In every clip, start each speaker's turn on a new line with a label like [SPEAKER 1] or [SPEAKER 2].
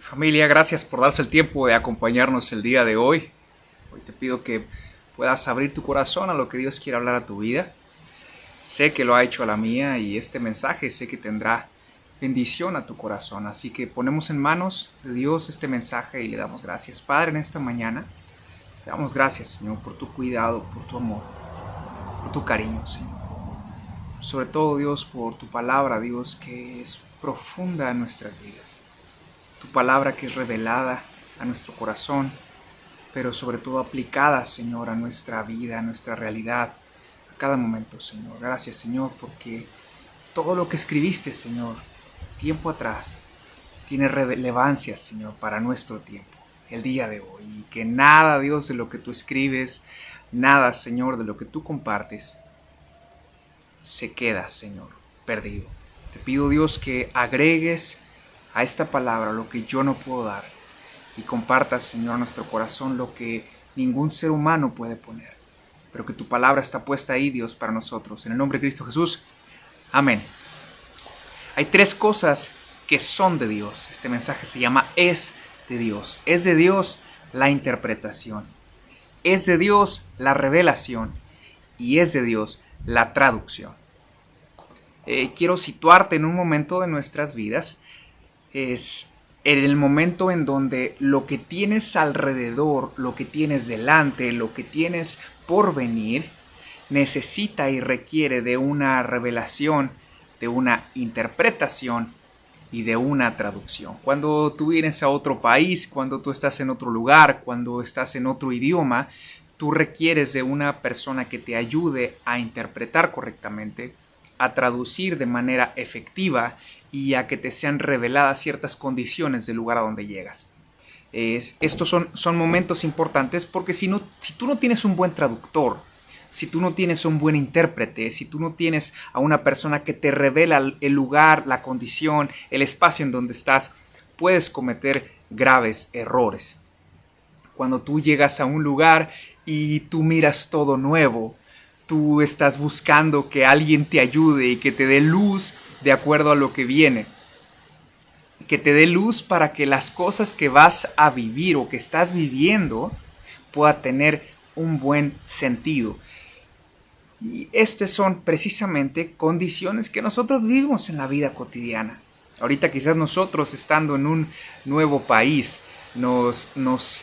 [SPEAKER 1] Familia, gracias por darse el tiempo de acompañarnos el día de hoy. Hoy te pido que puedas abrir tu corazón a lo que Dios quiere hablar a tu vida. Sé que lo ha hecho a la mía y este mensaje sé que tendrá bendición a tu corazón. Así que ponemos en manos de Dios este mensaje y le damos gracias. Padre, en esta mañana, te damos gracias, Señor, por tu cuidado, por tu amor, por tu cariño, Señor. Sobre todo, Dios, por tu palabra, Dios, que es profunda en nuestras vidas. Tu palabra que es revelada a nuestro corazón, pero sobre todo aplicada, Señor, a nuestra vida, a nuestra realidad, a cada momento, Señor. Gracias, Señor, porque todo lo que escribiste, Señor, tiempo atrás, tiene relevancia, Señor, para nuestro tiempo, el día de hoy. Y que nada, Dios, de lo que tú escribes, nada, Señor, de lo que tú compartes, se queda, Señor, perdido. Te pido, Dios, que agregues a esta palabra lo que yo no puedo dar y compartas, Señor, a nuestro corazón lo que ningún ser humano puede poner, pero que tu palabra está puesta ahí, Dios, para nosotros. En el nombre de Cristo Jesús, amén. Hay tres cosas que son de Dios. Este mensaje se llama Es de Dios. Es de Dios la interpretación, es de Dios la revelación y es de Dios la traducción. Quiero situarte en un momento de nuestras vidas. Es en el momento en donde lo que tienes alrededor, lo que tienes delante, lo que tienes por venir, necesita y requiere de una revelación, de una interpretación y de una traducción. Cuando tú vienes a otro país, cuando tú estás en otro lugar, cuando estás en otro idioma, tú requieres de una persona que te ayude a interpretar correctamente, a traducir de manera efectiva y a que te sean reveladas ciertas condiciones del lugar a donde llegas. Estos son momentos importantes porque si tú no tienes un buen traductor, si tú no tienes un buen intérprete, si tú no tienes a una persona que te revela el lugar, la condición, el espacio en donde estás, puedes cometer graves errores. Cuando tú llegas a un lugar y tú miras todo nuevo, tú estás buscando que alguien te ayude y que te dé luz de acuerdo a lo que viene. Que te dé luz para que las cosas que vas a vivir o que estás viviendo pueda tener un buen sentido. Y estas son precisamente condiciones que nosotros vivimos en la vida cotidiana. Ahorita quizás nosotros estando en un nuevo país nos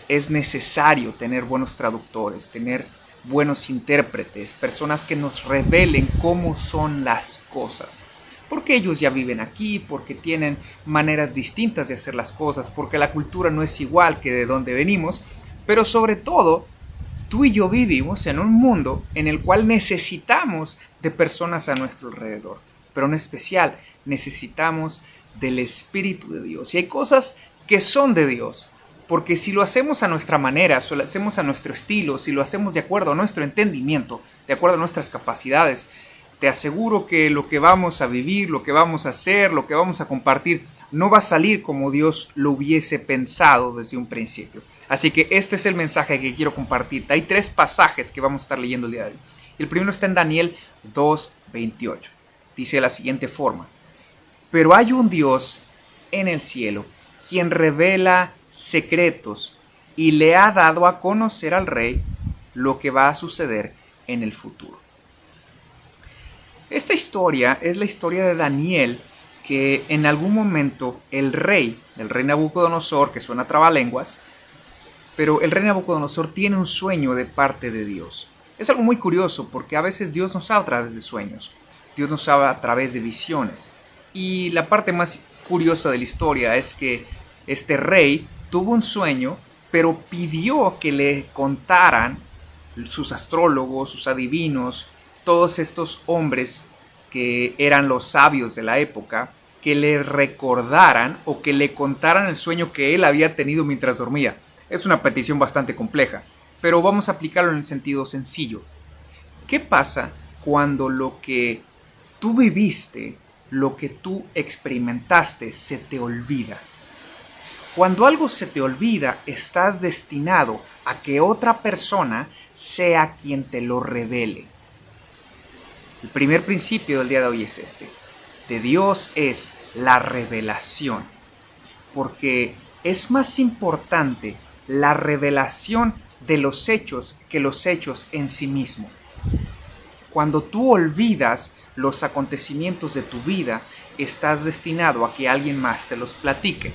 [SPEAKER 1] es necesario tener buenos traductores, tener buenos intérpretes, personas que nos revelen cómo son las cosas. Porque ellos ya viven aquí, porque tienen maneras distintas de hacer las cosas, porque la cultura no es igual que de donde venimos, pero sobre todo, tú y yo vivimos en un mundo en el cual necesitamos de personas a nuestro alrededor, pero en especial necesitamos del Espíritu de Dios. Y hay cosas que son de Dios, porque si lo hacemos a nuestra manera, si lo hacemos a nuestro estilo, si lo hacemos de acuerdo a nuestro entendimiento, de acuerdo a nuestras capacidades, te aseguro que lo que vamos a vivir, lo que vamos a hacer, lo que vamos a compartir, no va a salir como Dios lo hubiese pensado desde un principio. Así que este es el mensaje que quiero compartirte. Hay tres pasajes que vamos a estar leyendo el día de hoy. El primero está en Daniel 2:28. Dice de la siguiente forma: pero hay un Dios en el cielo, quien revela secretos y le ha dado a conocer al rey lo que va a suceder en el futuro. Esta historia es la historia de Daniel, que en algún momento el rey Nabucodonosor, que suena trabalenguas, pero el rey Nabucodonosor tiene un sueño de parte de Dios. Es algo muy curioso porque a veces Dios nos habla a través de sueños, Dios nos habla a través de visiones. Y la parte más curiosa de la historia es que este rey tuvo un sueño, pero pidió que le contaran sus astrólogos, sus adivinos, todos estos hombres que eran los sabios de la época, que le recordaran o que le contaran el sueño que él había tenido mientras dormía. Es una petición bastante compleja, pero vamos a aplicarlo en el sentido sencillo. ¿Qué pasa cuando lo que tú viviste, lo que tú experimentaste, se te olvida? Cuando algo se te olvida, estás destinado a que otra persona sea quien te lo revele. El primer principio del día de hoy es este: de Dios es la revelación. Porque Es más importante la revelación de los hechos que los hechos en sí mismos. Cuando tú olvidas los acontecimientos de tu vida, estás destinado a que alguien más te los platique.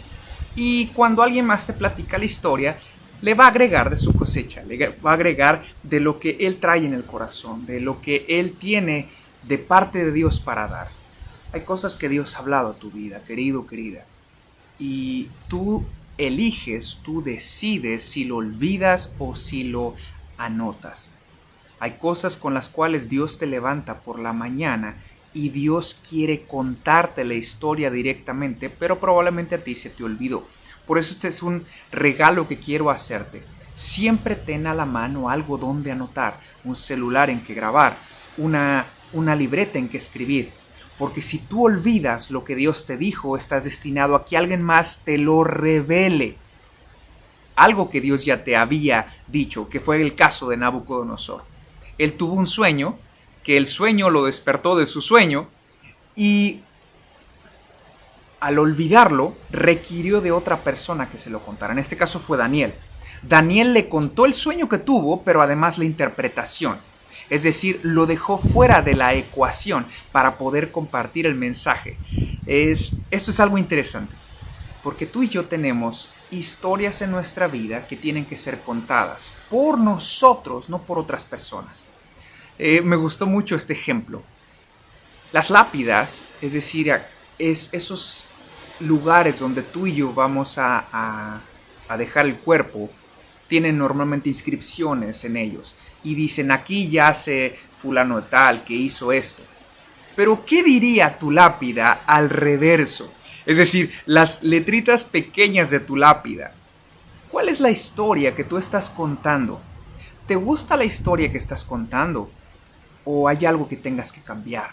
[SPEAKER 1] Y cuando alguien más te platica la historia, le va a agregar de su cosecha, le va a agregar de lo que él trae en el corazón, de lo que él tiene de parte de Dios para dar. Hay cosas que Dios ha hablado a tu vida, querido, querida. Y tú eliges, tú decides si lo olvidas o si lo anotas. Hay cosas con las cuales Dios te levanta por la mañana y Dios quiere contarte la historia directamente, pero probablemente a ti se te olvidó. Por eso este es un regalo que quiero hacerte. Siempre ten a la mano algo donde anotar, un celular en que grabar, una libreta en que escribir. Porque si tú olvidas lo que Dios te dijo, estás destinado a que alguien más te lo revele. Algo que Dios ya te había dicho, que fue el caso de Nabucodonosor. Él tuvo un sueño, que el sueño lo despertó de su sueño, y al olvidarlo, requirió de otra persona que se lo contara. En este caso fue Daniel. Daniel le contó el sueño que tuvo, pero además la interpretación. Es decir, lo dejó fuera de la ecuación para poder compartir el mensaje. Esto es algo interesante, porque tú y yo tenemos historias en nuestra vida que tienen que ser contadas por nosotros, no por otras personas. Me gustó mucho este ejemplo. Las lápidas, es decir, esos lugares donde tú y yo vamos a dejar el cuerpo, tienen normalmente inscripciones en ellos y dicen: aquí yace fulano de tal que hizo esto. Pero ¿qué diría tu lápida al reverso? Es decir, las letritas pequeñas de tu lápida. ¿Cuál es la historia que tú estás contando? ¿Te gusta la historia que estás contando? ¿O hay algo que tengas que cambiar?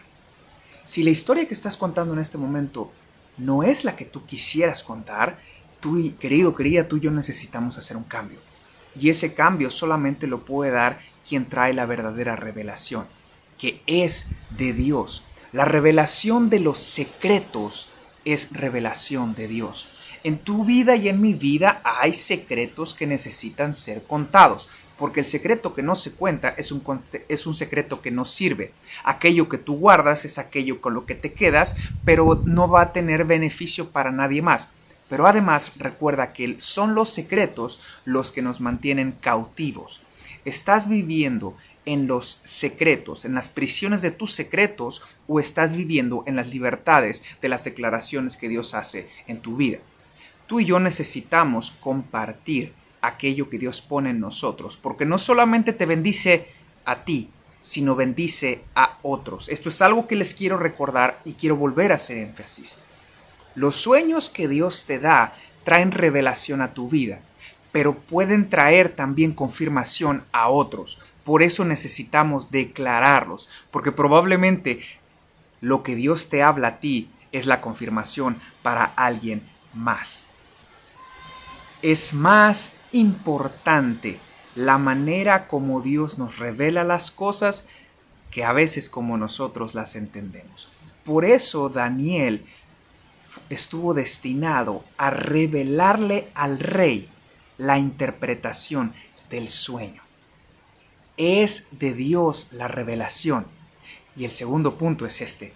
[SPEAKER 1] Si la historia que estás contando en este momento no es la que tú quisieras contar, tú, querido, querida, tú y yo necesitamos hacer un cambio. Y ese cambio solamente lo puede dar quien trae la verdadera revelación, que es de Dios. La revelación de los secretos es revelación de Dios. En tu vida y en mi vida hay secretos que necesitan ser contados, porque el secreto que no se cuenta es un secreto que no sirve. Aquello que tú guardas es aquello con lo que te quedas, pero no va a tener beneficio para nadie más. Pero además recuerda que son los secretos los que nos mantienen cautivos. ¿Estás viviendo en los secretos, en las prisiones de tus secretos, o estás viviendo en las libertades de las declaraciones que Dios hace en tu vida? Tú y yo necesitamos compartir aquello que Dios pone en nosotros, porque no solamente te bendice a ti, sino bendice a otros. Esto es algo que les quiero recordar y quiero volver a hacer énfasis. Los sueños que Dios te da traen revelación a tu vida, pero pueden traer también confirmación a otros. Por eso necesitamos declararlos, porque probablemente lo que Dios te habla a ti es la confirmación para alguien más. Es más importante la manera como Dios nos revela las cosas que a veces como nosotros las entendemos. Por eso Daniel estuvo destinado a revelarle al rey la interpretación del sueño. Es de Dios la revelación. Y el segundo punto es este: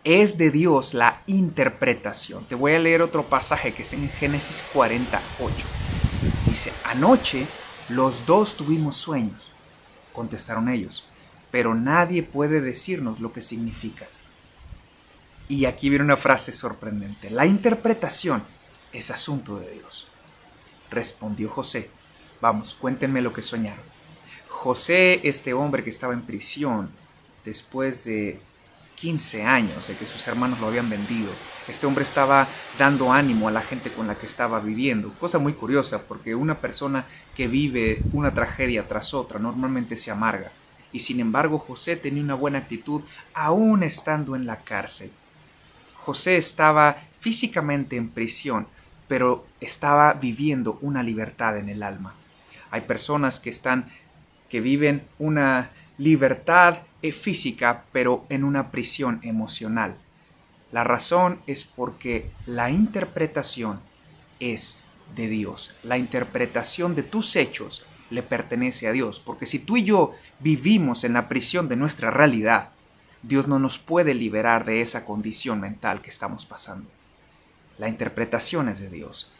[SPEAKER 1] es de Dios la interpretación. Te voy a leer otro pasaje que está en Génesis 48. Dice: anoche los dos tuvimos sueños. Contestaron ellos, pero nadie puede decirnos lo que significa. Y aquí viene una frase sorprendente: la interpretación es asunto de Dios. Respondió José: vamos, cuéntenme lo que soñaron. José, este hombre que estaba en prisión después de 15 años de que sus hermanos lo habían vendido, este hombre estaba dando ánimo a la gente con la que estaba viviendo. Cosa muy curiosa, porque una persona que vive una tragedia tras otra normalmente se amarga. Y sin embargo, José tenía una buena actitud aún estando en la cárcel. José estaba físicamente en prisión, pero estaba viviendo una libertad en el alma. Hay personas que viven una libertad física, pero en una prisión emocional. La razón es porque la interpretación es de Dios. La interpretación de tus hechos le pertenece a Dios, porque si tú y yo vivimos en la prisión de nuestra realidad, Dios no nos puede liberar de esa condición mental que estamos pasando. La interpretación es de Dios.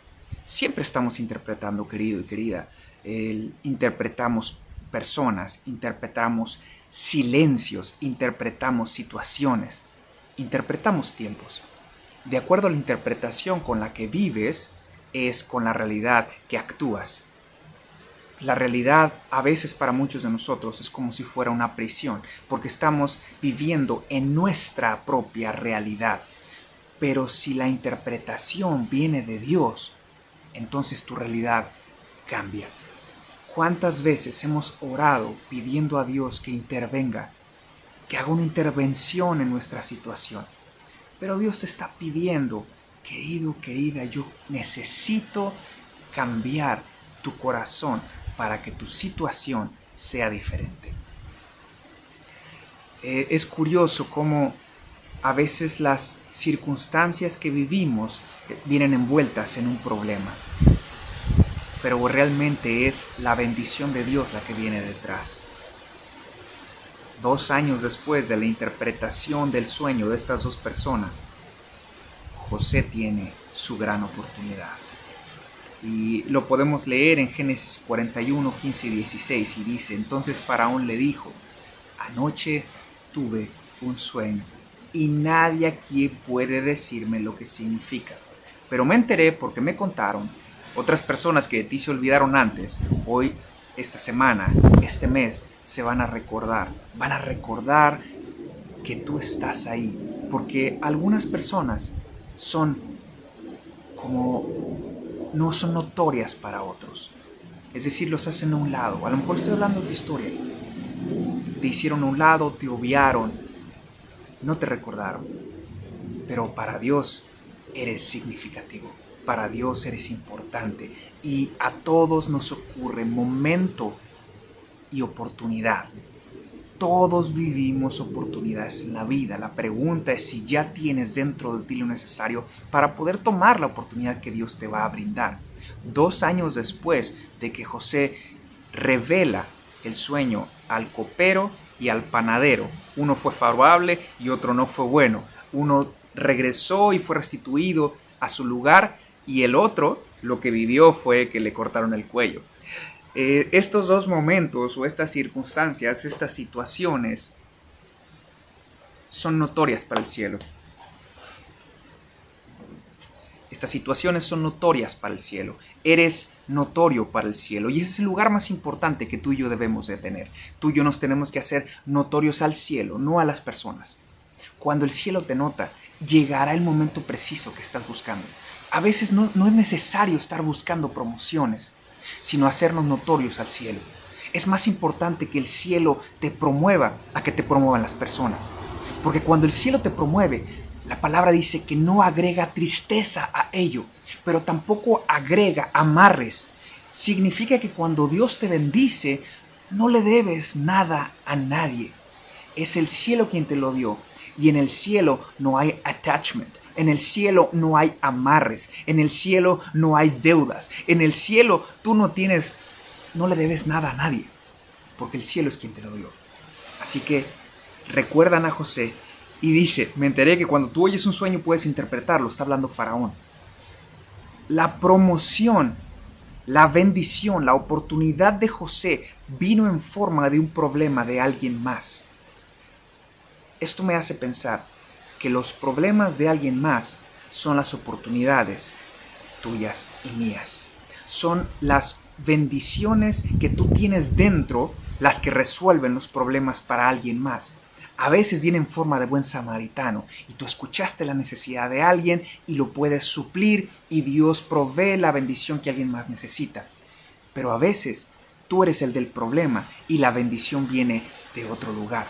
[SPEAKER 1] Siempre estamos interpretando, querido y querida. Interpretamos personas, interpretamos silencios, interpretamos situaciones, interpretamos tiempos. De acuerdo a la interpretación con la que vives, es con la realidad que actúas. La realidad a veces para muchos de nosotros es como si fuera una prisión, porque estamos viviendo en nuestra propia realidad. Pero si la interpretación viene de Dios, entonces tu realidad cambia. ¿Cuántas veces hemos orado pidiendo a Dios que intervenga, que haga una intervención en nuestra situación? Pero Dios te está pidiendo, querido, querida, yo necesito cambiar tu corazón para que tu situación sea diferente. Es curioso cómo a veces las circunstancias que vivimos vienen envueltas en un problema, pero realmente es la bendición de Dios la que viene detrás. 2 años después de la interpretación del sueño de estas dos personas, José tiene su gran oportunidad. Y lo podemos leer en Génesis 41, 15 y 16, y dice: entonces Faraón le dijo: anoche tuve un sueño, y nadie aquí puede decirme lo que significa. Pero me enteré porque me contaron otras personas que de ti se olvidaron antes. Hoy, esta semana, este mes, se van a recordar que tú estás ahí. Porque algunas personas no son notorias para otros. Es decir, los hacen a un lado. A lo mejor estoy hablando de tu historia. Te hicieron a un lado, te obviaron, no te recordaron. Pero para Dios eres significativo. Para Dios eres importante. Y a todos nos ocurre momento y oportunidad. Todos vivimos oportunidades en la vida. La pregunta es si ya tienes dentro de ti lo necesario para poder tomar la oportunidad que Dios te va a brindar. 2 años después de que José revela el sueño al copero y al panadero, uno fue favorable y otro no fue bueno. Uno regresó y fue restituido a su lugar, y el otro lo que vivió fue que le cortaron el cuello. Estos dos momentos o estas circunstancias, estas situaciones son notorias para el cielo. Estas situaciones son notorias para el cielo. Eres notorio para el cielo. Y ese es el lugar más importante que tú y yo debemos de tener. Tú y yo nos tenemos que hacer notorios al cielo, no a las personas. Cuando el cielo te nota, llegará el momento preciso que estás buscando. A veces no es necesario estar buscando promociones, sino hacernos notorios al cielo. Es más importante que el cielo te promueva a que te promuevan las personas. Porque cuando el cielo te promueve, la palabra dice que no agrega tristeza a ello, pero tampoco agrega amarres. Significa que cuando Dios te bendice, no le debes nada a nadie. Es el cielo quien te lo dio. Y en el cielo no hay attachment. En el cielo no hay amarres. En el cielo no hay deudas. En el cielo tú no le debes nada a nadie. Porque el cielo es quien te lo dio. Así que recuerdan a José y dice: me enteré que cuando tú oyes un sueño puedes interpretarlo. Está hablando Faraón. La promoción, la bendición, la oportunidad de José vino en forma de un problema de alguien más. Esto me hace pensar que los problemas de alguien más son las oportunidades tuyas y mías. Son las bendiciones que tú tienes dentro las que resuelven los problemas para alguien más. A veces viene en forma de buen samaritano y tú escuchaste la necesidad de alguien y lo puedes suplir, y Dios provee la bendición que alguien más necesita. Pero a veces tú eres el del problema y la bendición viene de otro lugar.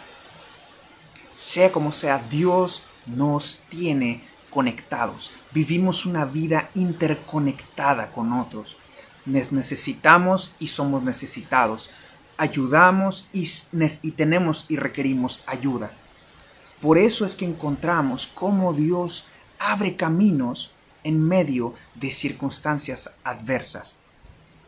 [SPEAKER 1] Sea como sea, Dios nos tiene conectados. Vivimos una vida interconectada con otros. Necesitamos y somos necesitados. Ayudamos y tenemos y requerimos ayuda. Por eso es que encontramos cómo Dios abre caminos en medio de circunstancias adversas.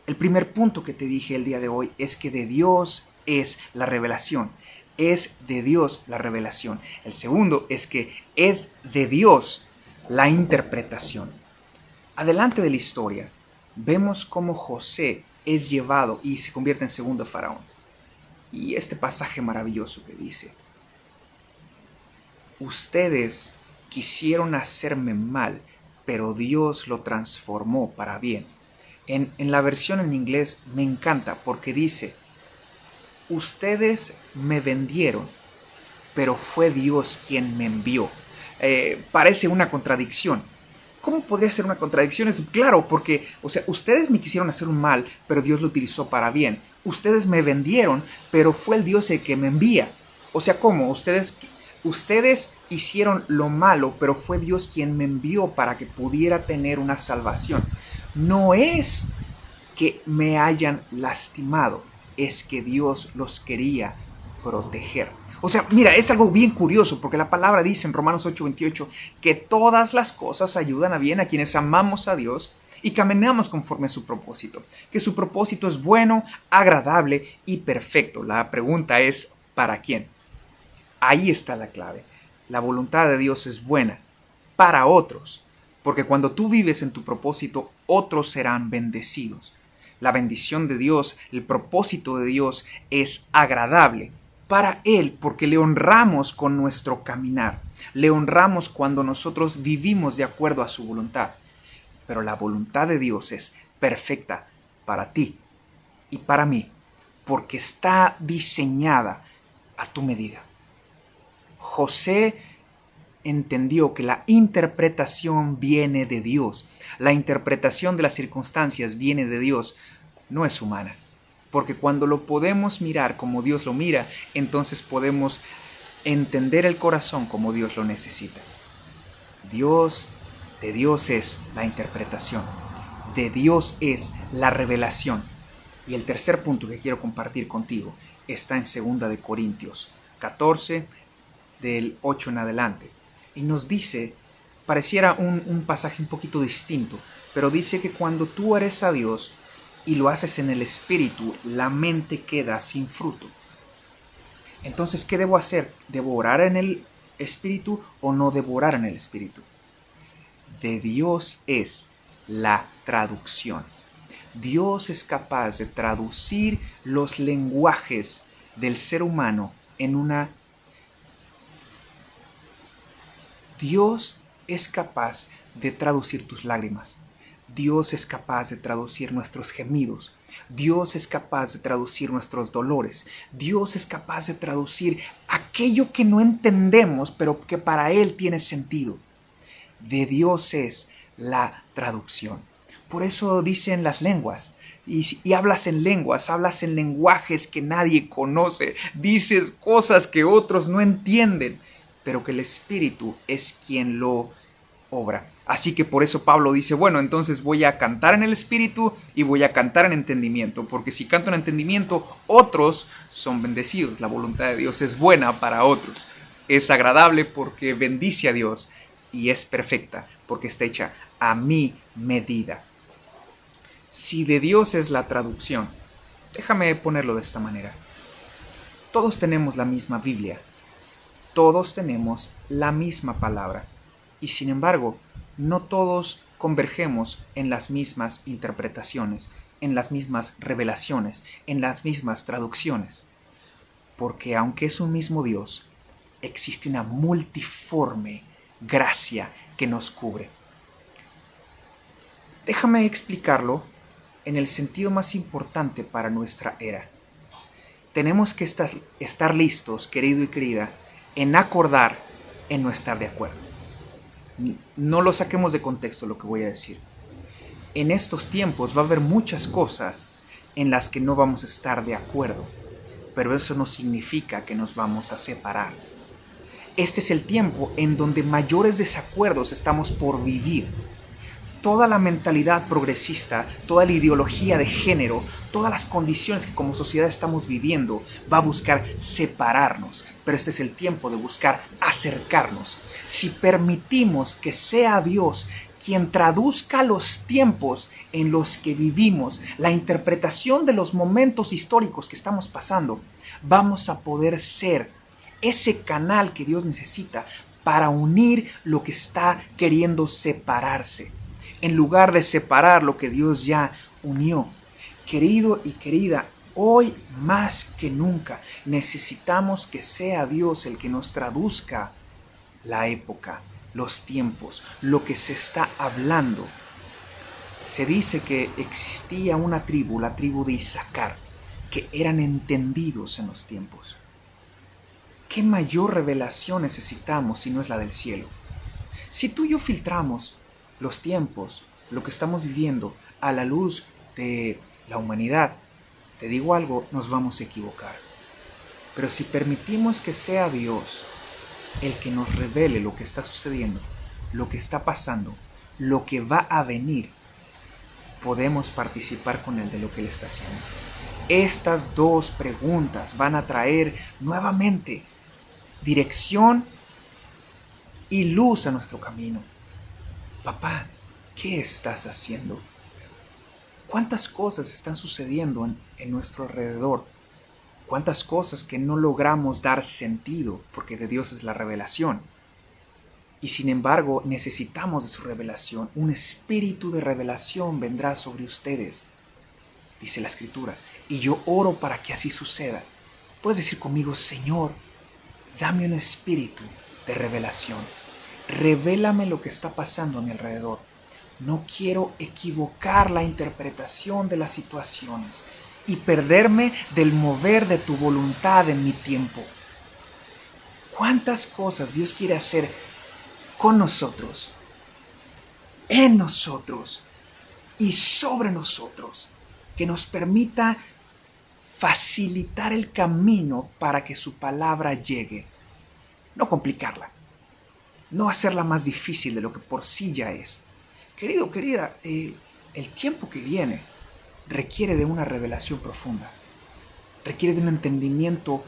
[SPEAKER 1] El primer punto que te dije el día de hoy es que de Dios es la revelación. Es de Dios la revelación. El segundo es que es de Dios la interpretación. Adelante de la historia, vemos cómo José es llevado y se convierte en segundo faraón. Y este pasaje maravilloso que dice: ustedes quisieron hacerme mal, pero Dios lo transformó para bien. En la versión en inglés me encanta porque dice: ustedes me vendieron, pero fue Dios quien me envió. Parece una contradicción. ¿Cómo podría ser una contradicción? Es claro, porque, ustedes me quisieron hacer un mal, pero Dios lo utilizó para bien. Ustedes me vendieron, pero fue el Dios el que me envía. ¿Cómo? Ustedes hicieron lo malo, pero fue Dios quien me envió para que pudiera tener una salvación. No es que me hayan lastimado, es que Dios los quería proteger. Mira, es algo bien curioso porque la palabra dice en Romanos 8:28 que todas las cosas ayudan a bien a quienes amamos a Dios y caminamos conforme a su propósito. Que su propósito es bueno, agradable y perfecto. La pregunta es, ¿para quién? Ahí está la clave. La voluntad de Dios es buena para otros, porque cuando tú vives en tu propósito, otros serán bendecidos. La bendición de Dios, el propósito de Dios es agradable para Él, porque le honramos con nuestro caminar. Le honramos cuando nosotros vivimos de acuerdo a su voluntad. Pero la voluntad de Dios es perfecta para ti y para mí, porque está diseñada a tu medida. José entendió que la interpretación viene de Dios. La interpretación de las circunstancias viene de Dios, no es humana. Porque cuando lo podemos mirar como Dios lo mira, entonces podemos entender el corazón como Dios lo necesita. De Dios es la interpretación. De Dios es la revelación. Y el tercer punto que quiero compartir contigo está en 2 de Corintios 14, del 8 en adelante. Y nos dice, pareciera un pasaje un poquito distinto, pero dice que cuando tú eres a Dios y lo haces en el Espíritu, la mente queda sin fruto. Entonces, ¿qué debo hacer? ¿Debo orar en el Espíritu o no debo orar en el Espíritu? De Dios es la traducción. Dios es capaz de traducir los lenguajes del ser humano en una... Dios es capaz de traducir tus lágrimas. Dios es capaz de traducir nuestros gemidos. Dios es capaz de traducir nuestros dolores. Dios es capaz de traducir aquello que no entendemos, pero que para Él tiene sentido. De Dios es la traducción. Por eso dicen las lenguas. Y hablas en lenguas, hablas en lenguajes que nadie conoce. Dices cosas que otros no entienden, pero que el Espíritu es quien lo obra. Así que por eso Pablo dice, bueno, entonces voy a cantar en el Espíritu y voy a cantar en entendimiento, porque si canto en entendimiento, otros son bendecidos. La voluntad de Dios es buena para otros. Es agradable porque bendice a Dios y es perfecta porque está hecha a mi medida. Si de Dios es la traducción, déjame ponerlo de esta manera. Todos tenemos la misma Biblia. Todos tenemos la misma palabra. Y sin embargo, no todos convergemos en las mismas interpretaciones, en las mismas revelaciones, en las mismas traducciones. Porque aunque es un mismo Dios, existe una multiforme gracia que nos cubre. Déjame explicarlo en el sentido más importante para nuestra era. Tenemos que estar listos, querido y querida, en acordar, en no estar de acuerdo. No lo saquemos de contexto lo que voy a decir. En estos tiempos va a haber muchas cosas en las que no vamos a estar de acuerdo, pero eso no significa que nos vamos a separar. Este es el tiempo en donde mayores desacuerdos estamos por vivir. Toda la mentalidad progresista, toda la ideología de género, todas las condiciones que como sociedad estamos viviendo va a buscar separarnos, pero este es el tiempo de buscar acercarnos. Si permitimos que sea Dios quien traduzca los tiempos en los que vivimos, la interpretación de los momentos históricos que estamos pasando, vamos a poder ser ese canal que Dios necesita para unir lo que está queriendo separarse, en lugar de separar lo que Dios ya unió. Querido y querida, hoy más que nunca necesitamos que sea Dios el que nos traduzca la época, los tiempos, lo que se está hablando. Se dice que existía una tribu, la tribu de Isaacar, que eran entendidos en los tiempos. ¿Qué mayor revelación necesitamos si no es la del cielo? Si tú y yo filtramos los tiempos, lo que estamos viviendo, a la luz de la humanidad, te digo algo, nos vamos a equivocar. Pero si permitimos que sea Dios el que nos revele lo que está sucediendo, lo que está pasando, lo que va a venir, podemos participar con Él de lo que Él está haciendo. Estas dos preguntas van a traer nuevamente dirección y luz a nuestro camino. Papá, ¿qué estás haciendo? ¿Cuántas cosas están sucediendo en nuestro alrededor? ¿Cuántas cosas que no logramos dar sentido porque de Dios es la revelación? Y sin embargo necesitamos de su revelación. Un espíritu de revelación vendrá sobre ustedes, dice la Escritura. Y yo oro para que así suceda. Puedes decir conmigo: Señor, dame un espíritu de revelación. Revélame lo que está pasando a mi alrededor. No quiero equivocar la interpretación de las situaciones y perderme del mover de tu voluntad en mi tiempo. ¿Cuántas cosas Dios quiere hacer con nosotros, en nosotros y sobre nosotros, que nos permita facilitar el camino para que su palabra llegue? No complicarla, no hacerla más difícil de lo que por sí ya es. Querido, querida, el tiempo que viene requiere de una revelación profunda, requiere de un entendimiento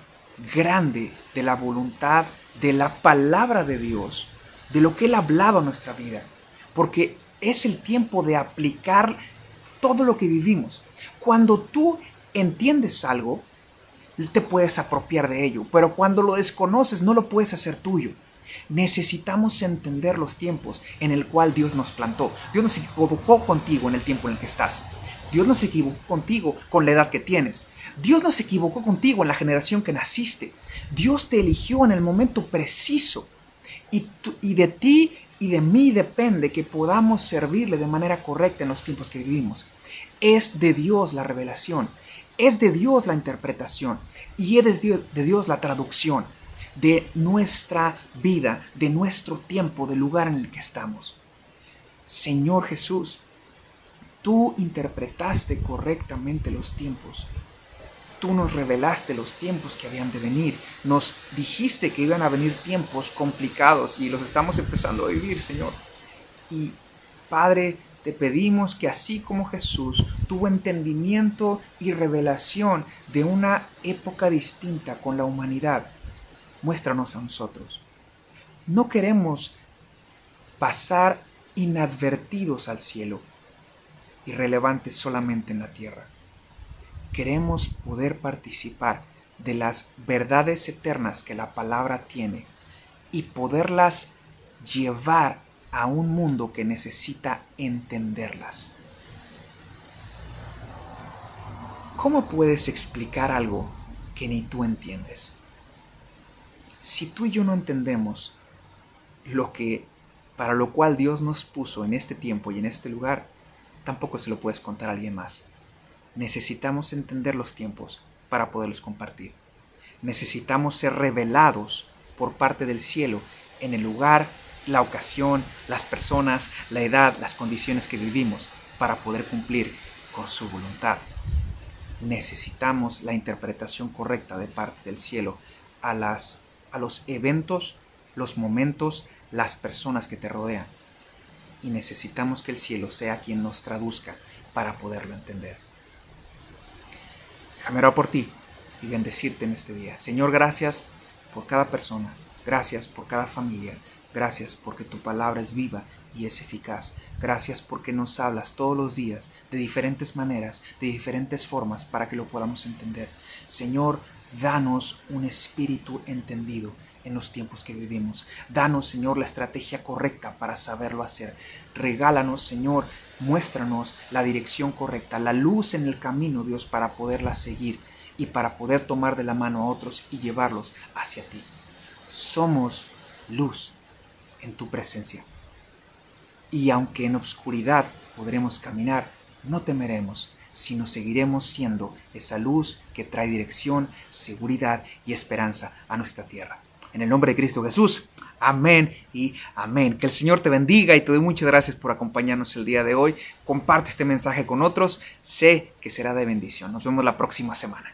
[SPEAKER 1] grande de la voluntad, de la palabra de Dios, de lo que Él ha hablado a nuestra vida, porque es el tiempo de aplicar todo lo que vivimos. Cuando tú entiendes algo, te puedes apropiar de ello, pero cuando lo desconoces no lo puedes hacer tuyo. Necesitamos entender los tiempos en el cual Dios nos plantó. Dios no se equivocó contigo en el tiempo en el que estás. Dios no se equivocó contigo con la edad que tienes. Dios no se equivocó contigo en la generación que naciste. Dios te eligió en el momento preciso. Y de ti y de mí depende que podamos servirle de manera correcta en los tiempos que vivimos. Es de Dios la revelación. Es de Dios la interpretación. Y es de Dios la traducción de nuestra vida, de nuestro tiempo, del lugar en el que estamos. Señor Jesús, tú interpretaste correctamente los tiempos. Tú nos revelaste los tiempos que habían de venir. Nos dijiste que iban a venir tiempos complicados y los estamos empezando a vivir, Señor. Y Padre, te pedimos que así como Jesús tuvo entendimiento y revelación de una época distinta con la humanidad, muéstranos a nosotros. No queremos pasar inadvertidos al cielo, irrelevantes solamente en la tierra. Queremos poder participar de las verdades eternas que la palabra tiene y poderlas llevar a un mundo que necesita entenderlas. ¿Cómo puedes explicar algo que ni tú entiendes? Si tú y yo no entendemos para lo cual Dios nos puso en este tiempo y en este lugar, tampoco se lo puedes contar a alguien más. Necesitamos entender los tiempos para poderlos compartir. Necesitamos ser revelados por parte del cielo en el lugar, la ocasión, las personas, la edad, las condiciones que vivimos para poder cumplir con su voluntad. Necesitamos la interpretación correcta de parte del cielo a los eventos, los momentos, las personas que te rodean. Y necesitamos que el cielo sea quien nos traduzca para poderlo entender. Déjame orar por ti y bendecirte en este día. Señor, gracias por cada persona. Gracias por cada familia. Gracias porque tu palabra es viva y es eficaz. Gracias porque nos hablas todos los días de diferentes maneras, de diferentes formas para que lo podamos entender. Señor, danos un espíritu entendido en los tiempos que vivimos. Danos, Señor, la estrategia correcta para saberlo hacer. Regálanos, Señor, muéstranos la dirección correcta, la luz en el camino, Dios, para poderla seguir y para poder tomar de la mano a otros y llevarlos hacia ti. Somos luz en tu presencia. Y aunque en obscuridad podremos caminar, no temeremos, sino seguiremos siendo esa luz que trae dirección, seguridad y esperanza a nuestra tierra. En el nombre de Cristo Jesús, amén y amén. Que el Señor te bendiga y te doy muchas gracias por acompañarnos el día de hoy. Comparte este mensaje con otros, sé que será de bendición. Nos vemos la próxima semana.